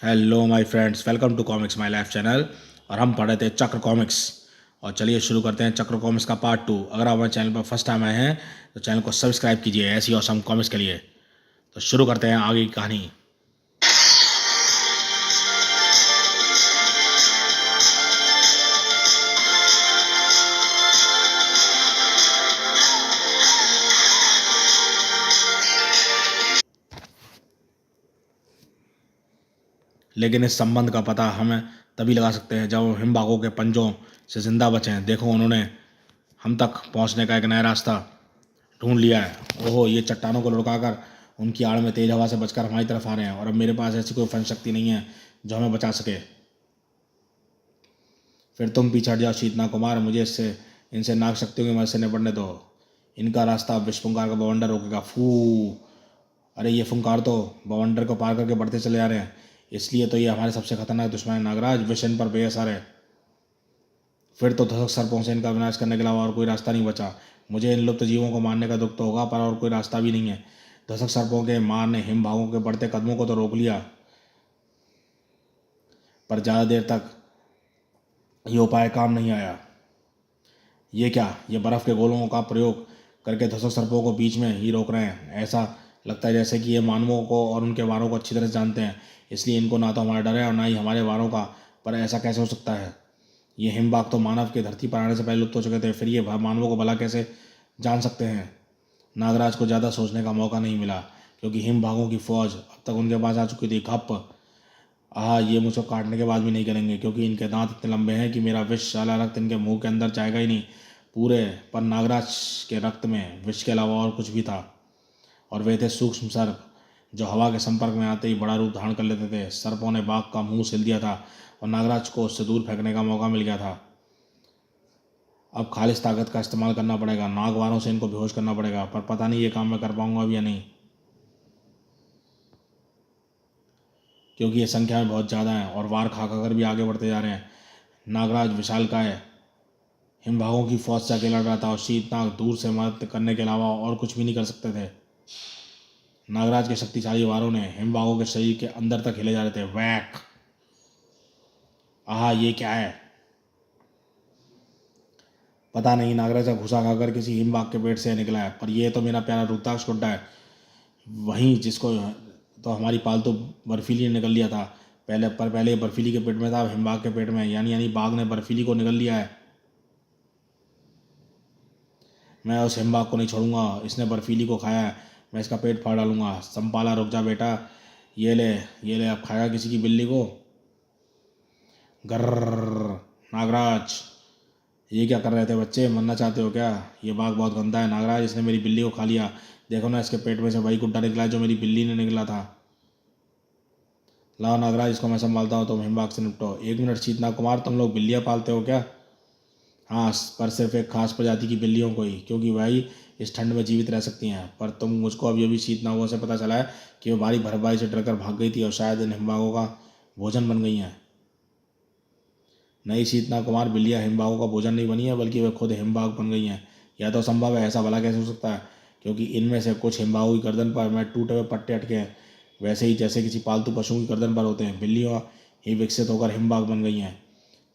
Hello my friends, welcome to comics my life channel. और हम पढ़ रहे थे चक्र कॉमिक्स। और चलिए शुरू करते हैं चक्र कॉमिक्स का पार्ट 2। अगर आप हमारे चैनल पर फर्स्ट टाइम आए हैं तो चैनल को सब्सक्राइब कीजिए ऐसी ऑसम कॉमिक्स के लिए। तो शुरू करते हैं आगे की कहानी। लेकिन इस संबंध का पता हम तभी लगा सकते हैं जब हम हिमबागों के पंजों से जिंदा बचें। देखो, उन्होंने हम तक पहुंचने का एक नया रास्ता ढूंढ लिया है। ओहो, ये चट्टानों को लुढ़काकर उनकी आड़ में तेज हवा से बचकर हमारी तरफ आ रहे हैं। और अब मेरे पास ऐसी कोई फन शक्ति नहीं है जो हमें बचा सके। फिर तुम पीछे हट जाओ शीतना कुमार, मुझे इससे इनसे नाग शक्तियों की मदद से निपटने दो। इनका रास्ता विश्वफुंकार का बवंडर रोकेगा। फू! अरे ये फुंकार तो बवंडर को पार करके बढ़ते चले जा रहे हैं। इसलिए तो ये हमारे सबसे खतरनाक दुश्मन है नागराज। विष इन पर बेअसर है। फिर तो दशक सर्पों से इनका विनाश करने के अलावा और कोई रास्ता नहीं बचा। मुझे इन लुप्त जीवों को मारने का दुख तो होगा, पर और कोई रास्ता भी नहीं है। दशक सर्पों के मार ने हिम भागों के बढ़ते कदमों को तो रोक लिया, पर ज़्यादा देर तक ये उपाय काम नहीं आया। ये क्या, ये बर्फ़ के गोलों का प्रयोग करके दसों सर्पों को बीच में ही रोक रहे हैं। ऐसा लगता है जैसे कि ये मानवों को और उनके वारों को अच्छी तरह से जानते हैं। इसलिए इनको ना तो हमारा डर है और ना ही हमारे वारों का। पर ऐसा कैसे हो सकता है? ये हिमबाग तो मानव के धरती पर आने से पहले लुप्त हो चुके थे, फिर ये मानवों को भला कैसे जान सकते हैं? नागराज को ज़्यादा सोचने का मौका नहीं मिला, क्योंकि हिम भागों की फौज अब तक उनके पास आ चुकी थी। खप! ये मुझको काटने के बाद भी नहीं करेंगे, क्योंकि इनके दांत इतने लंबे हैं कि मेरा विष वाला रक्त इनके मुंह के अंदर जाएगा ही नहीं पूरे। पर नागराज के रक्त में विष के अलावा और कुछ भी था, और वे थे सूक्ष्म सर्प, जो हवा के संपर्क में आते ही बड़ा रूप धारण कर लेते थे। सर्पों ने बाघ का मुंह सिल दिया था और नागराज को उससे दूर फेंकने का मौका मिल गया था। अब खालिश ताकत का इस्तेमाल करना पड़ेगा। नागवारों से इनको बेहोश करना पड़ेगा, पर पता नहीं ये काम मैं कर पाऊंगा अब या नहीं, क्योंकि ये संख्या में बहुत ज़्यादा है और वार खा खाकर भी आगे बढ़ते जा रहे हैं। नागराज विशालकाय हिमभागों की फौज से अकेला लड़ रहा था और शीतनाग दूर से मदद करने के अलावा और कुछ भी नहीं कर सकते थे। नागराज के शक्तिशाली वारों ने हिमभागों के शरीर के अंदर तक हिले जा रहे थे। वैक! ये क्या है? पता नहीं, नागराज का घुसा खाकर किसी हिमबाग के पेट से निकला है। पर यह तो मेरा प्यारा रुद्राक्ष गुड्डा है, वहीं जिसको तो हमारी पालतू बर्फीली ने निकल लिया था। पहले ये बर्फीली के पेट में था, अब हिमबाग के पेट में। यानी बाघ ने बर्फीली को निकल लिया है। मैं उस हिमबाग को नहीं छोड़ूंगा। इसने बर्फीली को खाया है, मैं इसका पेट फाड़ डालूंगा। संपाला, रुक जा बेटा। ये ले, ये ले, अब खाया किसी की बिल्ली को। गर्र! नागराज, ये क्या कर रहे थे बच्चे? मरना चाहते हो क्या? ये बाघ बहुत गंदा है नागराज, इसने मेरी बिल्ली को खा लिया। देखो ना, इसके पेट में से वही गुड्डा निकला है जो मेरी बिल्ली ने निकला था। लाओ नागराज, इसको मैं संभालता हूँ, तुम हिमबाग से निपटो। एक मिनट शीतना कुमार, तुम लोग बिल्लियाँ पालते हो क्या? हाँ, पर सिर्फ एक खास प्रजाति की बिल्लियों को ही, क्योंकि वही इस ठंड में जीवित रह सकती हैं। पर तुम मुझको अब ये भी शीतनागों से पता चला है कि वो भारी बर्फबारी से डरकर भाग गई थी और शायद इन हिमबागों का भोजन बन गई हैं। नहीं शीतना कुमार, बिल्लियाँ हिमबागों का भोजन नहीं बनी है, बल्कि वे खुद हिमबाग बन गई हैं। यह तो संभव है, ऐसा भला कैसे हो सकता है? क्योंकि इनमें से कुछ हिमबागों की गर्दन पर मैं टूटे हुए पट्टे अटके हैं, वैसे ही जैसे किसी पालतू पशुओं की गर्दन पर होते हैं। बिल्लियाँ ही विकसित होकर हिमबाग बन गई हैं।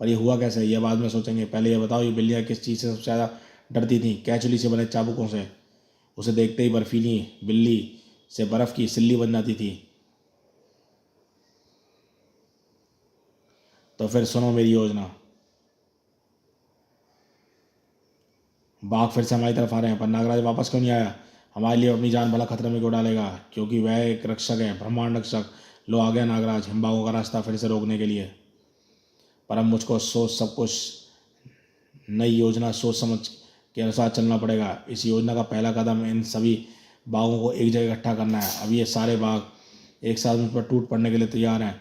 पर ये हुआ कैसे, यह बाद में सोचेंगे। पहले ये बताओ, ये बिल्लियाँ किस चीज़ से सबसे ज़्यादा डरती थीं? कैचुली से बने चाबुकों से। उसे देखते ही बर्फीली बिल्ली से बर्फ़ की सिल्ली बन जाती थी। तो फिर सुनो मेरी योजना। बाघ फिर से हमारी तरफ आ रहे हैं, पर नागराज वापस क्यों नहीं आया? हमारे लिए अपनी जान भला खतरे में क्यों डालेगा? क्योंकि वह एक रक्षक है, ब्रह्मांड रक्षक। लो आ गया नागराज, हिमबागों का रास्ता फिर से रोकने के लिए। पर अब मुझको सोच सब कुछ नई योजना सोच समझ के अनुसार चलना पड़ेगा। इस योजना का पहला कदम इन सभी बाघों को एक जगह इकट्ठा करना है। अब ये सारे बाघ एक साथ मुझ पर टूट पड़ने के लिए तैयार हैं।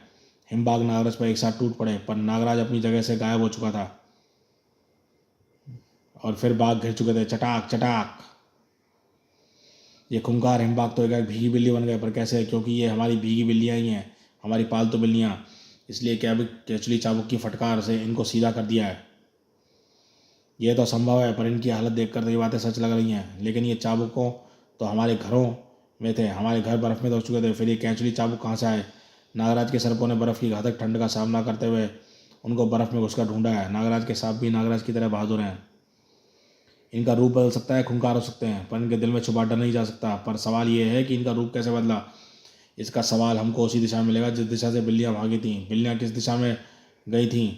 हिमबाग नागराज पर एक साथ टूट पड़े, पर नागराज अपनी जगह से गायब हो चुका था और फिर बाघ घिर चुके थे। चटाक चटाक! ये खूंखार हिमबाग तो एक भीगी बिल्ली बन गए। पर कैसे? क्योंकि ये हमारी भीगी बिल्लियाँ ही हैं, हमारी पालतू बिल्लियाँ। इसलिए क्या केचुली चाबुक की फटकार से इनको सीधा कर दिया है। यह तो संभव है, पर इनकी हालत देखकर तो ये बातें सच लग रही हैं। लेकिन ये चाबुकों तो हमारे घरों में थे, हमारे घर बर्फ़ में तो हो चुके थे, फिर ये केचुली चाबुक कहाँ से आए? नागराज के सर्पों ने बर्फ़ की घातक ठंड का सामना करते हुए उनको बर्फ़ में घुसकर ढूंढा है। नागराज के सांप भी नागराज की तरह बहादुर हैं। इनका रूप बदल सकता है, खूंखार हो सकते हैं, पर इनके दिल में छुपा डर नहीं जा सकता। पर सवाल ये है कि इनका रूप कैसे बदला। इसका सवाल हमको उसी दिशा में मिलेगा जिस दिशा से बिल्लियाँ भागी थीं। बिल्लियाँ किस दिशा में गई थीं?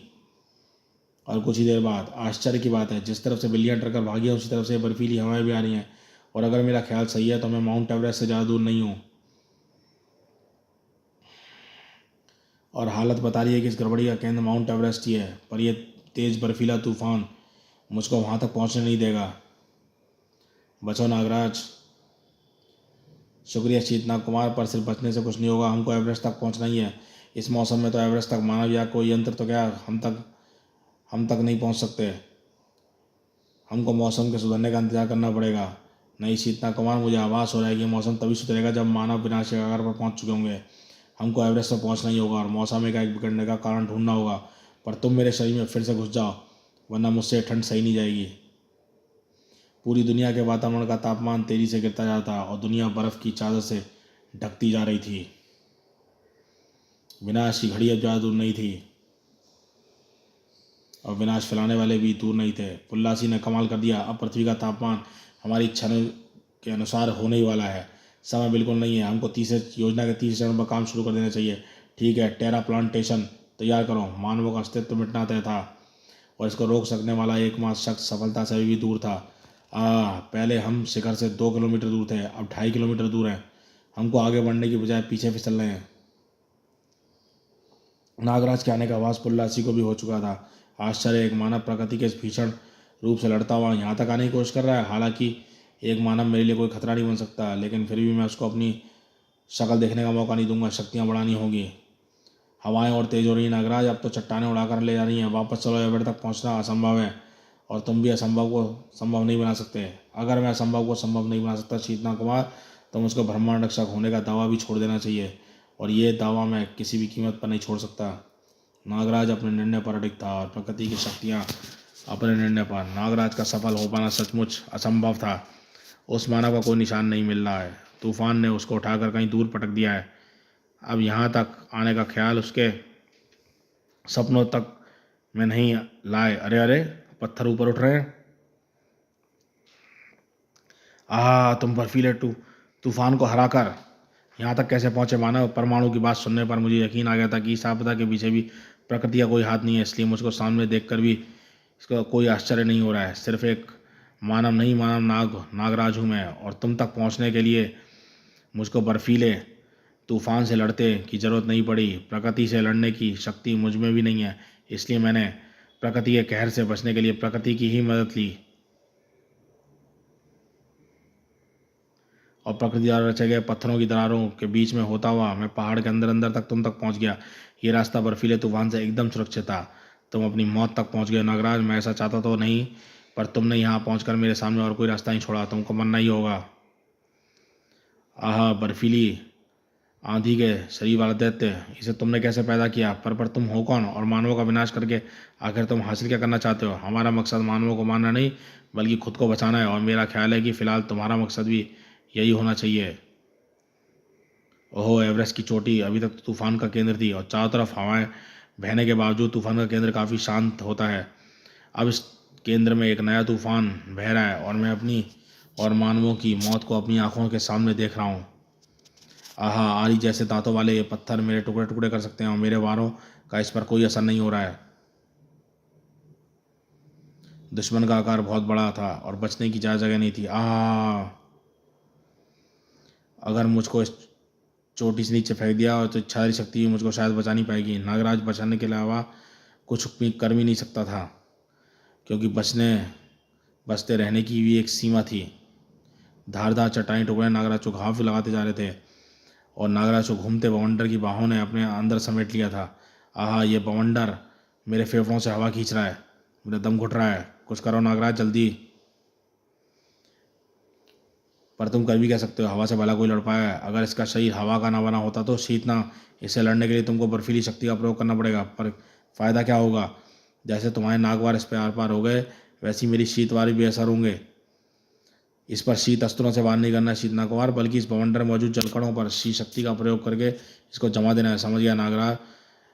और कुछ ही देर बाद आश्चर्य की बात है, जिस तरफ से बिल्लियाँ डरकर भागी हैं उसी तरफ से बर्फीली हवाएं भी आ रही हैं। और अगर मेरा ख्याल सही है तो मैं माउंट एवरेस्ट से ज़्यादा दूर नहीं हूँ। और हालत बता रही है कि इस गड़बड़ी का केंद्र माउंट एवरेस्ट ही है। पर यह तेज़ बर्फीला तूफान मुझको वहाँ तक पहुँचने नहीं देगा। बचो नागराज। शुक्रिया शीतनाग कुमार, पर सिर्फ बचने से कुछ नहीं होगा। हमको एवरेस्ट तक पहुँचना ही है। इस मौसम में तो एवरेस्ट तक मानव या कोई यंत्र तो क्या हम तक नहीं पहुँच सकते। हमको मौसम के सुधरने का इंतजार करना पड़ेगा। नहीं शीतनाग कुमार, मुझे आभास हो रहा है कि मौसम तभी सुधरेगा जब मानव विनाश के कगार पर पहुँच चुके होंगे। हमको एवरेस्ट तक पहुँचना ही होगा और मौसम का एक बिगड़ने का कारण ढूंढना होगा। पर तुम मेरे शरीर में फिर से घुस जाओ, वरना मुझसे ठंड सही नहीं जाएगी। पूरी दुनिया के वातावरण का तापमान तेजी से गिरता जा रहा था और दुनिया बर्फ़ की चादर से ढकती जा रही थी। विनाश की घड़ी अब ज़्यादा दूर नहीं थी और विनाश फैलाने वाले भी दूर नहीं थे। पुल्लासी ने कमाल कर दिया। अब पृथ्वी का तापमान हमारी इच्छा के अनुसार होने ही वाला है। समय बिल्कुल नहीं है। हमको तीसरे योजना के तीसरे चरण पर काम शुरू कर देना चाहिए। ठीक है, टेरा प्लांटेशन तैयार करो। मानवों का अस्तित्व मिटना तय था और इसको रोक सकने वाला एकमात्र शख्स सफलता से भी दूर था। पहले हम शिखर से 2 किलोमीटर दूर थे, अब 2.5 किलोमीटर दूर हैं। हमको आगे बढ़ने की बजाय पीछे फिसल रहे हैं। नागराज के आने का आवाज़ पुल्लासी को भी हो चुका था। आश्चर्य, एक मानव प्रकृति के इस भीषण रूप से लड़ता हुआ यहाँ तक आने की कोशिश कर रहा है। हालांकि एक मानव मेरे लिए कोई खतरा नहीं बन सकता, लेकिन फिर भी मैं उसको अपनी शक्ल देखने का मौका नहीं दूंगा। शक्तियाँ बढ़ानी होगी। हवाएं और तेज हो रही हैं नागराज, अब तो चट्टानें उड़ाकर ले जा रही हैं। वापस चलो, एवर तक पहुंचना असंभव है और तुम भी असंभव को संभव नहीं बना सकते। अगर मैं असंभव को संभव नहीं बना सकता शीतनाग कुमार, तो मुझको ब्रह्मांड रक्षक होने का दावा भी छोड़ देना चाहिए और ये दावा मैं किसी भी कीमत पर नहीं छोड़ सकता। नागराज अपने निर्णय पर अडिग था और प्रकृति की शक्तियाँ अपने निर्णय पर। नागराज का सफल हो पाना सचमुच असंभव था। उस मानव का कोई निशान नहीं मिल रहा है। तूफान ने उसको उठाकर कहीं दूर पटक दिया है। अब यहाँ तक आने का ख्याल उसके सपनों तक में नहीं लाए। अरे अरे, पत्थर ऊपर उठ रहे हैं। तुम बर्फीले तूफान को हराकर यहाँ तक कैसे पहुँचे मानव? परमाणु की बात सुनने पर मुझे यकीन आ गया था कि इस आपदा के पीछे भी प्रकृति का कोई हाथ नहीं है। इसलिए मुझको सामने देखकर भी इसका कोई आश्चर्य नहीं हो रहा है। सिर्फ एक मानव नहीं, मानव नागराज हूँ मैं, और तुम तक पहुँचने के लिए मुझको बर्फीले तूफान से लड़ते की ज़रूरत नहीं पड़ी। प्रकृति से लड़ने की शक्ति मुझ में भी नहीं है। इसलिए मैंने प्रकृति के कहर से बचने के लिए प्रकृति की ही मदद ली और प्रकृति द्वारा रचे गए पत्थरों की दरारों के बीच में होता हुआ मैं पहाड़ के अंदर अंदर तक तुम तक पहुंच गया। ये रास्ता बर्फीले तूफान से एकदम सुरक्षित था। तुम अपनी मौत तक पहुंच गए नागराज। मैं ऐसा चाहता तो नहीं, पर तुमने यहाँ पहुंचकर मेरे सामने और कोई रास्ता नहीं छोड़ा। तुमको मरना ही होगा। बर्फीली आंधी के शरीर वाला दैत्य, इसे तुमने कैसे पैदा किया? पर तुम हो कौन और मानवों का विनाश करके आखिर तुम हासिल क्या करना चाहते हो? हमारा मकसद मानवों को मारना नहीं, बल्कि खुद को बचाना है, और मेरा ख्याल है कि फ़िलहाल तुम्हारा मकसद भी यही होना चाहिए। ओहो, एवरेस्ट की चोटी अभी तक तो तूफान का केंद्र थी और चारों तरफ हवाएं बहने के बावजूद तूफान का केंद्र काफ़ी शांत होता है। अब इस केंद्र में एक नया तूफान बह रहा है और मैं अपनी और मानवों की मौत को अपनी आंखों के सामने देख रहा हूँ। आरी जैसे दांतों वाले ये पत्थर मेरे टुकड़े टुकड़े कर सकते हैं और मेरे वारों का इस पर कोई असर नहीं हो रहा है। दुश्मन का आकार बहुत बड़ा था और बचने की ज़्यादा जगह नहीं थी। अगर मुझको इस चोटी से नीचे फेंक दिया और तो इच्छाधारी शक्ति भी मुझको शायद बचा नहीं पाएगी। नागराज बचाने के अलावा कुछ भी कर भी नहीं सकता था, क्योंकि बचते रहने की भी एक सीमा थी। धारदार चट्टानी टुकड़े नागराज को घाव लगाते जा रहे थे और नागराज को घूमते बवंडर की बाहों ने अपने अंदर समेट लिया था। ये बवंडर मेरे फेफड़ों से हवा खींच रहा है, मेरा दम घुट रहा है। कुछ करो नागराज, जल्दी। पर तुम कर भी कह सकते हो, हवा से भला कोई लड़ पाया है? अगर इसका शरीर हवा का ना बना होता तो शीतना, इससे लड़ने के लिए तुमको बर्फीली शक्ति का प्रयोग करना पड़ेगा। पर फ़ायदा क्या होगा? जैसे तुम्हारे नागवार इस पर आर पार हो गए, वैसे ही मेरी शीतवारी बेअसर होंगे। इस पर शीत अस्त्रों से वार नहीं करना है शीतनागकुमार, बल्कि इस बवंडर में मौजूद जलकणों पर शी शक्ति का प्रयोग करके इसको जमा देना है। समझ गया नागराज?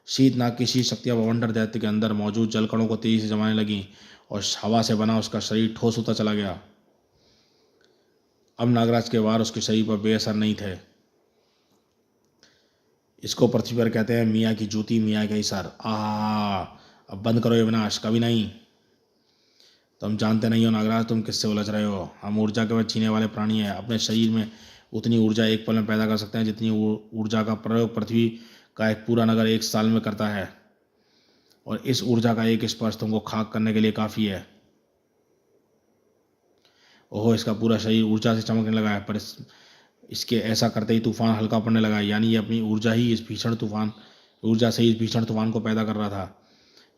शीतनाग की शी शक्तियाँ बवंडर दैत्य के अंदर मौजूद जलकणों को तेजी से जमाने लगी और हवा से बना उसका शरीर ठोस होता चला गया। अब नागराज के वार उसके शरीर पर बेअसर नहीं थे। इसको पृथ्वी पर कहते हैं मियाँ की जूती, मियाँ का ही सर। अब बंद करो ये विनाश, कभी नहीं। तुम जानते नहीं हो नागराज, तुम किससे उलझ रहे हो। हम ऊर्जा के वश छीने वाले प्राणी हैं। अपने शरीर में उतनी ऊर्जा एक पल में पैदा कर सकते हैं जितनी ऊर्जा का प्रयोग पृथ्वी का एक पूरा नगर एक साल में करता है, और इस ऊर्जा का एक स्पर्श तुमको खाक करने के लिए काफ़ी है। ओहो, इसका पूरा शरीर ऊर्जा से चमकने लगा है, पर इसके ऐसा करते ही तूफान हल्का पड़ने लगा। यानी ये अपनी ऊर्जा से इस भीषण तूफान को पैदा कर रहा था।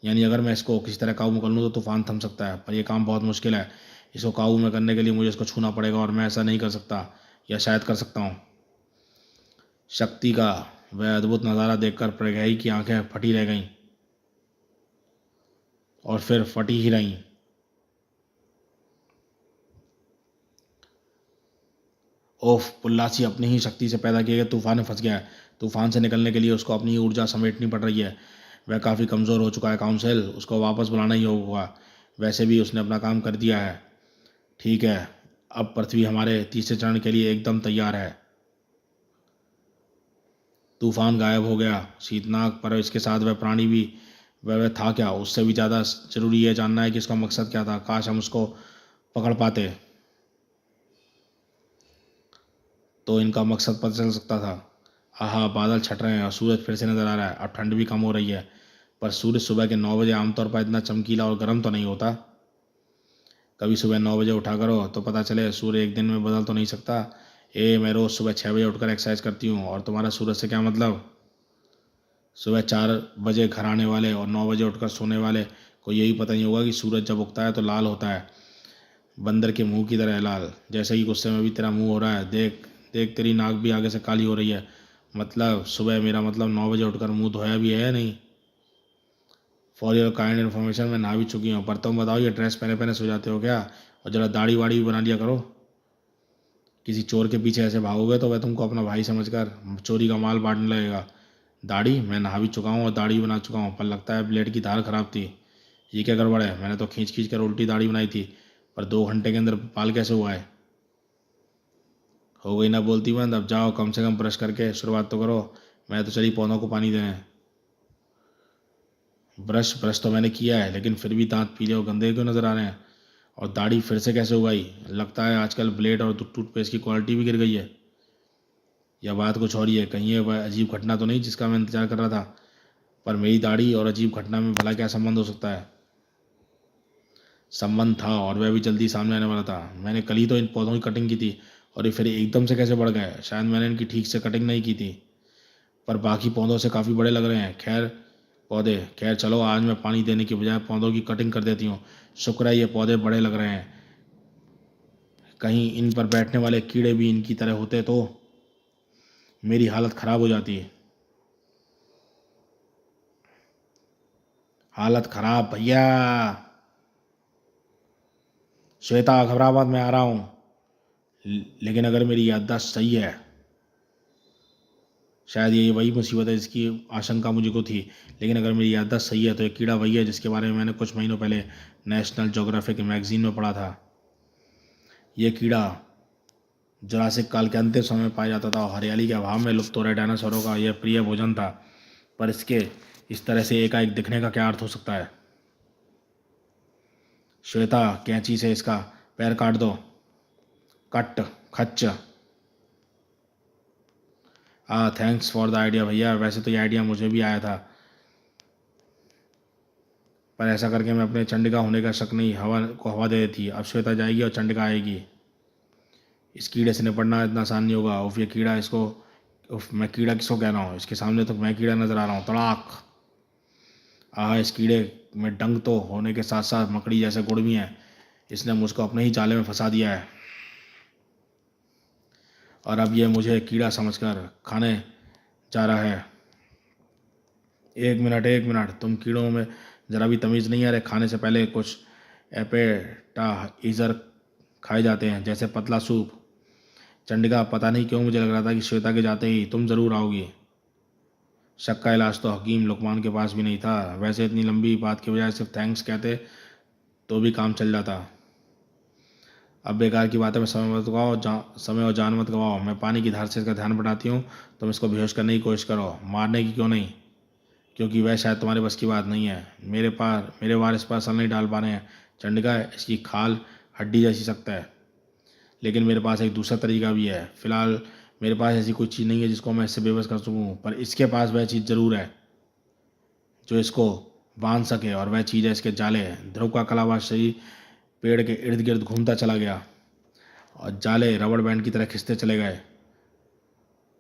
यानी अगर मैं इसको किसी तरह काबू में कर लूँ तो तूफान थम सकता है, पर यह काम बहुत मुश्किल है। इसको काबू में करने के लिए मुझे इसको छूना पड़ेगा, और मैं ऐसा नहीं कर सकता, या शायद कर सकता हूँ। शक्ति का वह अद्भुत नज़ारा देखकर प्रज्ञाई की आंखें फटी रह गईं, और फिर फटी ही रहीं। ओफ, पुल्लासी अपनी ही शक्ति से पैदा किए गए तूफान में फंस गया है। तूफान से निकलने के लिए उसको अपनी ऊर्जा समेटनी पड़ रही है। वह काफ़ी कमज़ोर हो चुका है काउंसिल, उसको वापस बुलाना ही होगा। वैसे भी उसने अपना काम कर दिया है। ठीक है, अब पृथ्वी हमारे तीसरे चरण के लिए एकदम तैयार है। तूफान गायब हो गया शीतनाग, पर इसके साथ वह प्राणी भी, वह था क्या? उससे भी ज़्यादा जरूरी है जानना है कि उसका मकसद क्या था। काश हम उसको पकड़ पाते तो इनका मकसद पता चल सकता था। आहा, बादल छट रहे हैं और सूरज फिर से नजर आ रहा है। अब ठंड भी कम हो रही है, पर सूरज सुबह के 9 बजे आमतौर पर इतना चमकीला और गर्म तो नहीं होता। कभी सुबह 9 बजे उठा करो तो पता चले। सूर्य एक दिन में बदल तो नहीं सकता। मैं रोज़ सुबह 6 बजे उठकर एक्सरसाइज करती हूँ, और तुम्हारा सूरज से क्या मतलब? सुबह 4 बजे घर आने वाले और 9 बजे उठकर सोने वाले को यही पता नहीं होगा कि सूरज जब उगता है तो लाल होता है, बंदर के मुंह की तरह लाल। जैसे कि गुस्से में भी तेरा मुंह हो रहा है। देख देख, तेरी नाक भी आगे से काली हो रही है। मतलब सुबह, मेरा मतलब 9 बजे उठकर मुंह धोया भी है या नहीं? फॉर योर काइंड इन्फॉर्मेशन, मैं नहा भी चुकी हूँ। पर तुम बताओ, ये ड्रेस पहने पहने सो जाते हो क्या? और जरा दाढ़ी वाड़ी भी बना लिया करो। किसी चोर के पीछे ऐसे भागोगे तो वह तुमको अपना भाई समझकर चोरी का माल बांटने लगेगा। दाढ़ी? मैं नहा भी चुका हूँ और दाढ़ी बना चुका हूँ, पर लगता है ब्लेड की धार खराब थी। ये क्या गड़बड़ है? मैंने तो खींच खींच कर उल्टी दाढ़ी बनाई थी, पर 2 घंटे के अंदर बाल कैसे हुआ है? हो गई ना बोलती बंद। अब जाओ, कम से कम ब्रश करके शुरुआत तो करो। मैं तो चली पौधों को पानी देने। ब्रश ब्रश तो मैंने किया है, लेकिन फिर भी दांत पीले और गंदे क्यों नजर आ रहे हैं? और दाढ़ी फिर से कैसे उगाई? लगता है आजकल ब्लेड और टूथपेस्ट की क्वालिटी भी गिर गई है। यह बात कुछ और ही है। कहीं ये वह अजीब घटना तो नहीं जिसका मैं इंतजार कर रहा था? पर मेरी दाढ़ी और अजीब घटना में भला क्या संबंध हो सकता है? संबंध था, और वह भी जल्दी सामने आने वाला था। मैंने कल ही तो इन पौधों की कटिंग की थी, और ये फिर एकदम से कैसे बढ़ गए? शायद मैंने इनकी ठीक से कटिंग नहीं की थी, पर बाकी पौधों से काफ़ी बड़े लग रहे हैं। खैर चलो, आज मैं पानी देने की बजाय पौधों की कटिंग कर देती हूँ। शुक्र है ये पौधे बड़े लग रहे हैं। कहीं इन पर बैठने वाले कीड़े भी इनकी तरह होते तो मेरी हालत ख़राब हो जाती है। हालत ख़राब भैया। श्वेता, घबरा मत, मैं आ रहा हूँ। लेकिन अगर मेरी याददाश्त सही है, शायद ये वही मुसीबत है जिसकी आशंका मुझे को थी। लेकिन अगर मेरी याददाश्त सही है तो ये कीड़ा वही है जिसके बारे में मैंने कुछ महीनों पहले नेशनल ज्योग्राफिक मैगजीन में पढ़ा था। ये कीड़ा जुरासिक काल के अंतिम समय में पाया जाता था, और हरियाली के अभाव में लुप्त हो रहे डायनासोरों का यह प्रिय भोजन था। पर इसके इस तरह से एकाएक दिखने का क्या अर्थ हो सकता है? श्वेता, कैंची से इसका पैर काट दो। कट। खच्च। थैंक्स फॉर द आइडिया भैया। वैसे तो ये आइडिया मुझे भी आया था, पर ऐसा करके मैं अपने चंडिका होने का शक नहीं हवा को हवा दे देती। अब श्वेता जाएगी और चंडिका आएगी। इस कीड़े से निपटना इतना आसान नहीं होगा। उफ, ये कीड़ा इसको उफ, मैं कीड़ा किसको कह रहा हूँ? इसके सामने तो मैं कीड़ा नजर आ रहा हूँ। तड़ाक। इस कीड़े में डंक तो होने के साथ साथ मकड़ी जैसे गुण भी हैं। इसने मुझको अपने ही जाले में फंसा दिया है, और अब ये मुझे कीड़ा समझकर खाने जा रहा है। एक मिनट, एक मिनट, तुम कीड़ों में ज़रा भी तमीज़ नहीं आ रहे? खाने से पहले कुछ एपेटाइज़र खाए जाते हैं, जैसे पतला सूप। चंडिका, पता नहीं क्यों मुझे लग रहा था कि श्वेता के जाते ही तुम ज़रूर आओगी। शक का इलाज तो हकीम लुकमान के पास भी नहीं था। वैसे इतनी लंबी बात की बजाय सिर्फ थैंक्स कहते तो भी काम चल जाता। अब बेकार की बातें में समय मत गवाओ, समय और जान मत गवाओ। मैं पानी की धार से इसका ध्यान बढ़ाती हूँ, तुम इसको बेहोश करने की कोशिश करो। मारने की क्यों नहीं? क्योंकि वह शायद तुम्हारे बस की बात नहीं है। मेरे वार इस पर असर नहीं डाल पा रहे हैं। चंडिका, इसकी खाल हड्डी जैसी सख्त है, लेकिन मेरे पास एक दूसरा तरीका भी है। फिलहाल मेरे पास ऐसी कोई चीज़ नहीं है जिसको मैं इससे बेबस कर सकूँ, पर इसके पास वह चीज़ ज़रूर है जो इसको बांध सके, और वह चीज़ है इसके जाले। ध्रुव का कलावा शरीर पेड़ के इर्द गिर्द घूमता चला गया और जाले रबड़ बैंड की तरह खिंचते चले गए।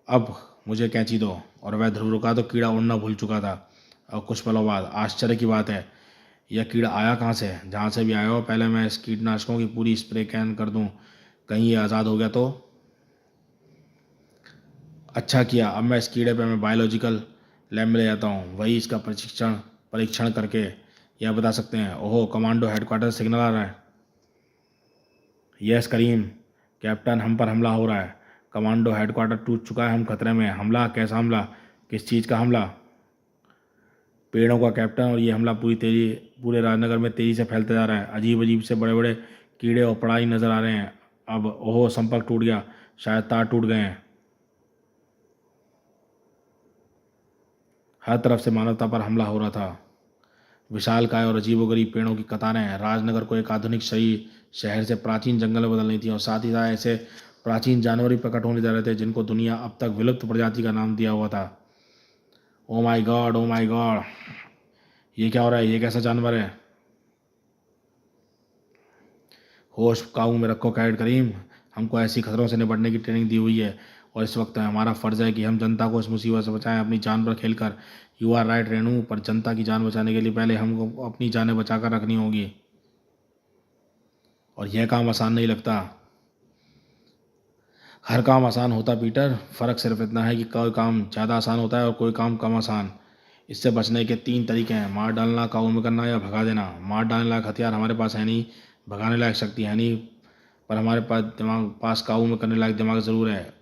अब मुझे कैंची दो। और वह ध्रुव रुका तो कीड़ा उड़ना भूल चुका था। और कुछ पलों बाद, आश्चर्य की बात है, यह कीड़ा आया कहाँ से? जहाँ से भी आया हो, पहले मैं इस कीटनाशकों की पूरी स्प्रे कैन कर दूँ। कहीं ये आज़ाद हो गया तो? अच्छा किया। अब मैं इस कीड़े पे मैं बायोलॉजिकल लैब में ले जाता हूँ, वही इसका परीक्षण करके यह बता सकते हैं। ओहो, कमांडो हेडक्वार्टर सिग्नल आ रहा है। यस करीम, कैप्टन, हम पर हमला हो रहा है। कमांडो हेडक्वार्टर टूट चुका है, हम खतरे में हैं। हमला? कैसा हमला? किस चीज़ का हमला? पेड़ों का कैप्टन, और ये हमला पूरे राजनगर में तेज़ी से फैलता जा रहा है। अजीब अजीब से बड़े बड़े कीड़े और पड़ाई नज़र आ रहे हैं। अब ओहो, संपर्क टूट गया, शायद तार टूट गए हैं। हर तरफ से मानवता पर हमला हो रहा था। विशालकाय और अजीबोगरीब पेड़ों की कतारें राजनगर को एक आधुनिक शहर से प्राचीन जंगल में बदल रही थी, और साथ ही साथ ऐसे प्राचीन जानवर भी प्रकट होने जा रहे थे जिनको दुनिया अब तक विलुप्त प्रजाति का नाम दिया हुआ था। Oh my God, oh my God, ये क्या हो रहा है? ये कैसा जानवर है? होश काबू में रखो कैड करीम, हमको ऐसी खतरों से निपटने की ट्रेनिंग दी हुई है, और इस वक्त हमारा फ़र्ज़ है कि हम जनता को इस मुसीबत से बचाएं, अपनी जान पर खेलकर। यू आर राइट रेणु, पर जनता की जान बचाने के लिए पहले हमको अपनी जानें बचाकर रखनी होगी, और यह काम आसान नहीं लगता। हर काम आसान होता पीटर, फ़र्क सिर्फ इतना है कि कोई काम ज़्यादा आसान होता है और कोई काम कम आसान। इससे बचने के 3 तरीके हैं: मार डालना, काबू में करना, या भगा देना। मार डालने लायक हथियार हमारे पास है नहीं, भगाने लायक शक्ति है नहीं, पर हमारे पास काबू में करने लायक दिमाग ज़रूर है।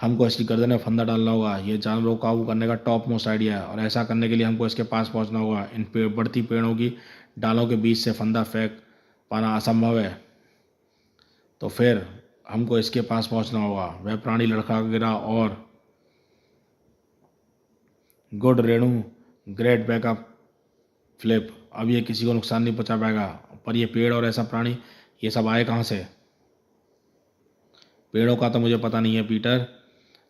हमको इसकी गर्दन में फंदा डालना होगा। ये जानवरों को काबू करने का टॉप मोस्ट आइडिया है, और ऐसा करने के लिए हमको इसके पास पहुंचना होगा। इन बढ़ती पेड़ों की डालों के बीच से फंदा फेंक पाना असंभव है, तो फिर हमको इसके पास पहुंचना होगा। वह प्राणी लड़खड़ा गिरा और good Renu, great backup flip, अब ये किसी को नुकसान नहीं पहुंचा पाएगा। पर ये पेड़ और ऐसा प्राणी, ये सब आए कहाँ से? पेड़ों का तो मुझे पता नहीं है पीटर,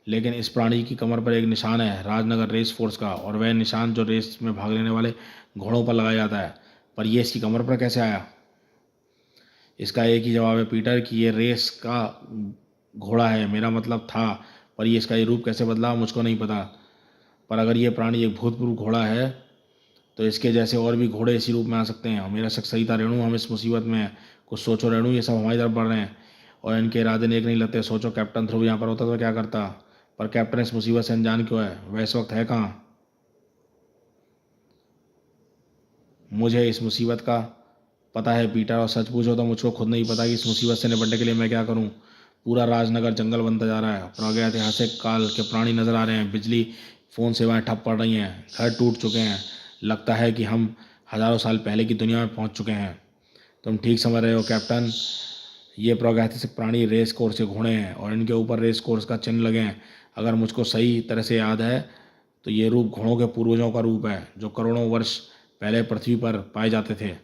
लेकिन इस प्राणी की कमर पर एक निशान है, राजनगर रेस फोर्स का, और वह निशान जो रेस में भाग लेने वाले घोड़ों पर लगाया जाता है। पर यह इसकी कमर पर कैसे आया? इसका एक ही जवाब है पीटर, कि ये रेस का घोड़ा है, मेरा मतलब था। पर ये इसका ये रूप कैसे बदला मुझको नहीं पता। पर अगर ये प्राणी एक भूतपूर्व घोड़ा है, तो इसके जैसे और भी घोड़े इसी रूप में आ सकते हैं। और मेरा शक सही था रेणु, हम इस मुसीबत में हैं। कुछ सोचो रेणु, ये सब हमारी तरफ बढ़ रहे हैं, और इनके इरादे नेक नहीं लगते। सोचो, कैप्टन ध्रुव यहाँ पर होता तो क्या करता? पर कैप्टन इस मुसीबत से अनजान क्यों है? वह इस वक्त है कहाँ? मुझे इस मुसीबत का पता है पीटर, और सच पूछो तो मुझको खुद नहीं पता कि इस मुसीबत से निपटने के लिए मैं क्या करूं। पूरा राजनगर जंगल बनता जा रहा है, प्रागैतिहासिक काल के प्राणी नजर आ रहे हैं, बिजली फ़ोन सेवाएं ठप पड़ रही हैं, घर टूट चुके हैं। लगता है कि हम हज़ारों साल पहले की दुनिया में पहुंच चुके हैं। तुम ठीक समझ रहे हो कैप्टन, ये प्रागैतिहासिक प्राणी रेस कोर्स के घोड़े हैं, और इनके ऊपर रेस कोर्स का चिन्ह लगे हैं। अगर मुझको सही तरह से याद है तो ये रूप घोड़ों के पूर्वजों का रूप है, जो करोड़ों वर्ष पहले पृथ्वी पर पाए जाते थे।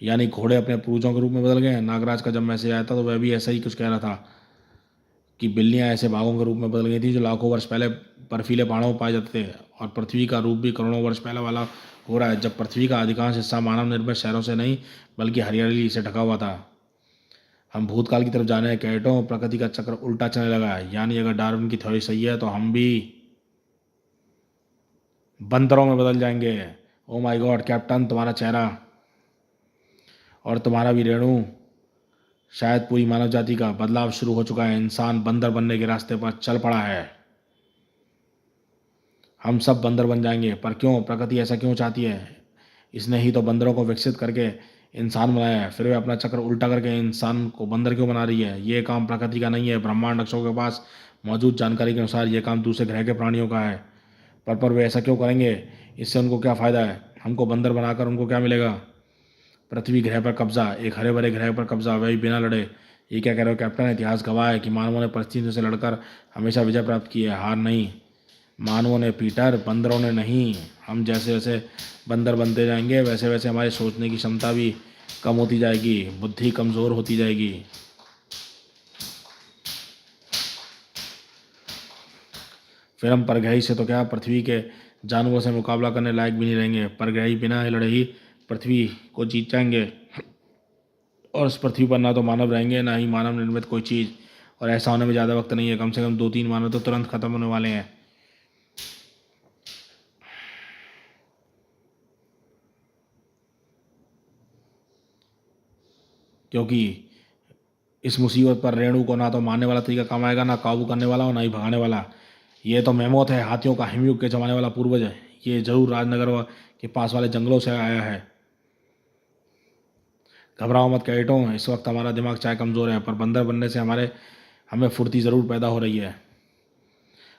यानी घोड़े अपने पूर्वजों के रूप में बदल गए हैं। नागराज का जब मैसेज आया था तो वह भी ऐसा ही कुछ कह रहा था, कि बिल्लियां ऐसे बाघों के रूप में बदल गई थी जो लाखों वर्ष पहले बर्फीले पहाड़ों में पाए जाते थे। और पृथ्वी का रूप भी करोड़ों वर्ष पहले वाला हो रहा है, जब पृथ्वी का अधिकांश हिस्सा मानव निर्मित शहरों से नहीं बल्कि हरियाली से ढका हुआ था। हम भूतकाल की तरफ जाने हैं कैडेटों, प्रकृति का चक्र उल्टा चलने लगा है। यानी अगर डार्विन की थ्योरी सही है तो हम भी बंदरों में बदल जाएंगे। ओ माय गॉड कैप्टन, तुम्हारा चेहरा और तुम्हारा भी रेणु, शायद पूरी मानव जाति का बदलाव शुरू हो चुका है। इंसान बंदर बनने के रास्ते पर चल पड़ा है। हम सब बंदर बन जाएंगे। पर क्यों? प्रकृति ऐसा क्यों चाहती है? इसने ही तो बंदरों को विकसित करके इंसान बनाया है, फिर वे अपना चक्र उल्टा करके इंसान को बंदर क्यों बना रही है? ये काम प्रकृति का नहीं है, ब्रह्मांड रक्षकों के पास मौजूद जानकारी के अनुसार ये काम दूसरे ग्रह के प्राणियों का है। पर वे ऐसा क्यों करेंगे? इससे उनको क्या फ़ायदा है? हमको बंदर बनाकर उनको क्या मिलेगा? पृथ्वी ग्रह पर कब्जा, एक हरे भरे ग्रह पर कब्जा, वही बिना लड़े। ये क्या कह रहे हो कैप्टन? इतिहास गवाह है कि मानवों ने परिस्थितियों से लड़कर हमेशा विजय प्राप्त की है, हार नहीं। मानवों ने पीटर, बंदरों ने नहीं। हम जैसे जैसे बंदर बनते जाएंगे वैसे वैसे हमारी सोचने की क्षमता भी कम होती जाएगी, बुद्धि कमज़ोर होती जाएगी। फिर हम परग्रही से तो क्या, पृथ्वी के जानवरों से मुकाबला करने लायक भी नहीं रहेंगे। परग्रही बिना लड़े ही पृथ्वी को जीत जाएंगे, और उस पृथ्वी पर ना तो मानव रहेंगे ना ही मानव निर्मित कोई चीज़। और ऐसा होने में ज़्यादा वक्त नहीं है, कम से कम 2-3 मानव तो तुरंत खत्म होने वाले हैं। क्योंकि इस मुसीबत पर रेणु को ना तो मारने वाला तरीका काम आएगा, ना काबू करने वाला और ना ही भगाने वाला। ये तो मेमोथ है, हाथियों का हिमयुग के जमाने वाला पूर्वज है। ये जरूर राजनगर के पास वाले जंगलों से आया है। घबराओ मत कैडेटों, इस वक्त हमारा दिमाग चाहे कमज़ोर है, पर बंदर बनने से हमें फुर्ती ज़रूर पैदा हो रही है।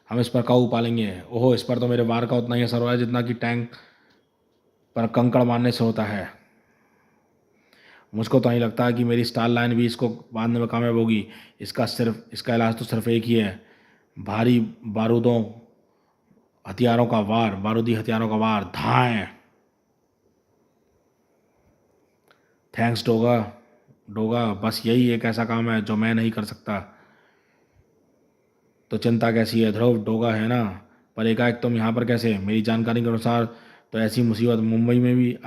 हम इस पर काबू पा लेंगे। ओहो, इस पर तो मेरे वार का उतना ही असर हो रहा है जितना कि टैंक पर कंकड़ मारने से होता है। मुझको तो नहीं लगता कि मेरी स्टार लाइन भी इसको बांधने में कामयाब होगी। इसका इलाज तो सिर्फ एक ही है, भारी बारूदी हथियारों का वार, धाएं। थैंक्स डोगा। डोगा, बस यही एक ऐसा काम है जो मैं नहीं कर सकता। तो चिंता कैसी है ध्रुव? डोगा है ना, पर एकाएक तुम यहाँ पर कैसे? मेरी जानकारी के अनुसार तो ऐसी मुसीबत मुंबई में भी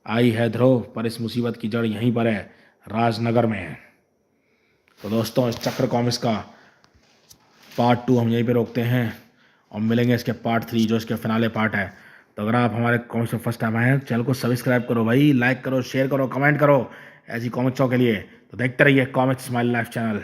आई है ध्रुव, पर इस मुसीबत की जड़ यहीं पर है, राजनगर में है। तो दोस्तों, इस चक्र कॉमिक्स का पार्ट 2 हम यहीं पे रोकते हैं और मिलेंगे इसके पार्ट 3 जो इसके फिनाले पार्ट है। तो अगर आप हमारे कॉमिक्स में फर्स्ट टाइम आए हैं, चैनल को सब्सक्राइब करो भाई, लाइक करो, शेयर करो, कमेंट करो ऐसी कॉमिक्सों के लिए। तो देखते रहिए कॉमिक्स स्माइल लाइफ चैनल।